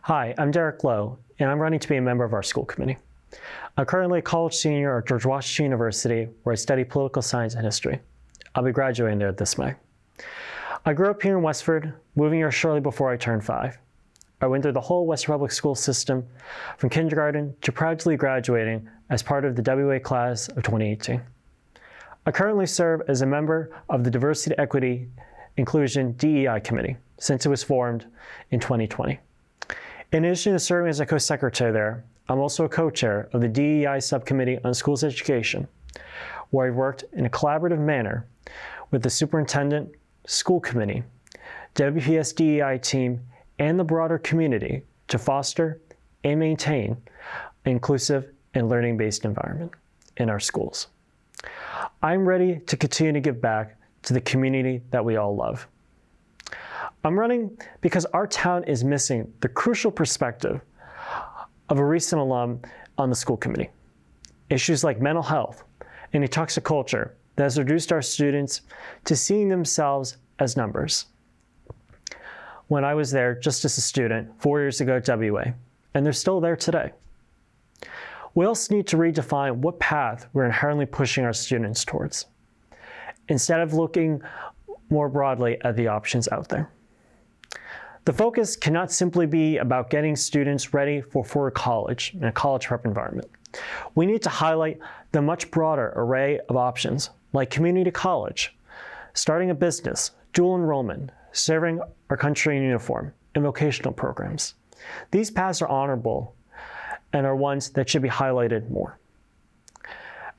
Hi, I'm Derek Lowe, and I'm running to be a member of our school committee. I'm currently a college senior at George Washington University, where I study political science and history. I'll be graduating there this May. I grew up here in Westford, moving here shortly before I turned 5. I went through the whole Westford public school system, from kindergarten to proudly graduating as part of the WA class of 2018. I currently serve as a member of the Diversity, Equity, Inclusion DEI Committee since it was formed in 2020. In addition to serving as a co-secretary there, I'm also a co-chair of the DEI Subcommittee on Schools Education, where I've worked in a collaborative manner with the superintendent, school committee, WPS DEI team, and the broader community to foster and maintain an inclusive and learning-based environment in our schools. I'm ready to continue to give back to the community that we all love. I'm running because our town is missing the crucial perspective of a recent alum on the school committee. Issues like mental health and a toxic culture that has reduced our students to seeing themselves as numbers. When I was there just as a student 4 years ago at WA, and they're still there today. We also need to redefine what path we're inherently pushing our students towards, instead of looking more broadly at the options out there. The focus cannot simply be about getting students ready for college in a college prep environment. We need to highlight the much broader array of options like community college, starting a business, dual enrollment, serving our country in uniform, and vocational programs. These paths are honorable and are ones that should be highlighted more.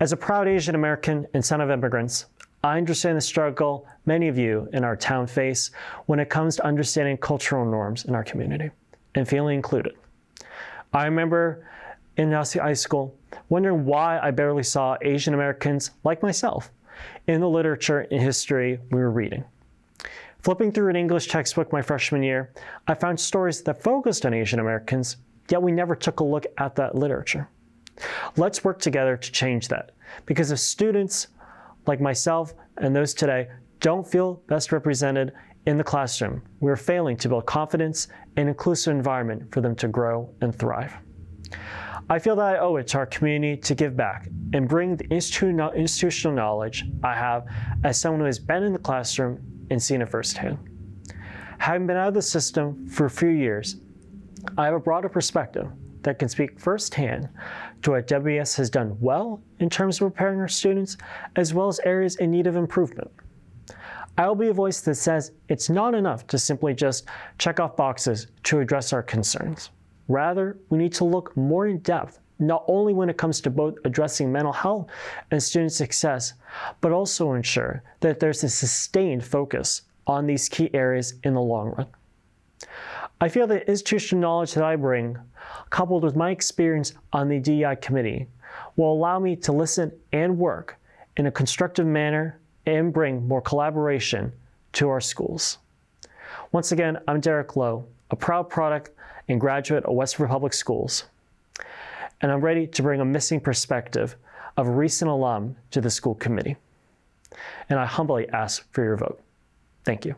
As a proud Asian American and son of immigrants, I understand the struggle many of you in our town face when it comes to understanding cultural norms in our community and feeling included. I remember in high school wondering why I barely saw Asian Americans like myself in the literature and history we were reading. Flipping through an English textbook my freshman year, I found stories that focused on Asian Americans, yet we never took a look at that literature. Let's work together to change that, because if students like myself and those today don't feel best represented in the classroom, we're failing to build confidence and inclusive environment for them to grow and thrive. I feel that I owe it to our community to give back and bring the institutional knowledge I have as someone who has been in the classroom and seen it firsthand. Having been out of the system for a few years, I have a broader perspective that can speak firsthand to what WS has done well in terms of preparing our students, as well as areas in need of improvement. I will be a voice that says it's not enough to simply just check off boxes to address our concerns. Rather, we need to look more in depth, not only when it comes to both addressing mental health and student success, but also ensure that there's a sustained focus on these key areas in the long run. I feel the institutional knowledge that I bring, coupled with my experience on the DEI committee, will allow me to listen and work in a constructive manner and bring more collaboration to our schools. Once again, I'm Derek Lowe, a proud product and graduate of Westford Public Schools, and I'm ready to bring a missing perspective of a recent alum to the school committee. And I humbly ask for your vote. Thank you.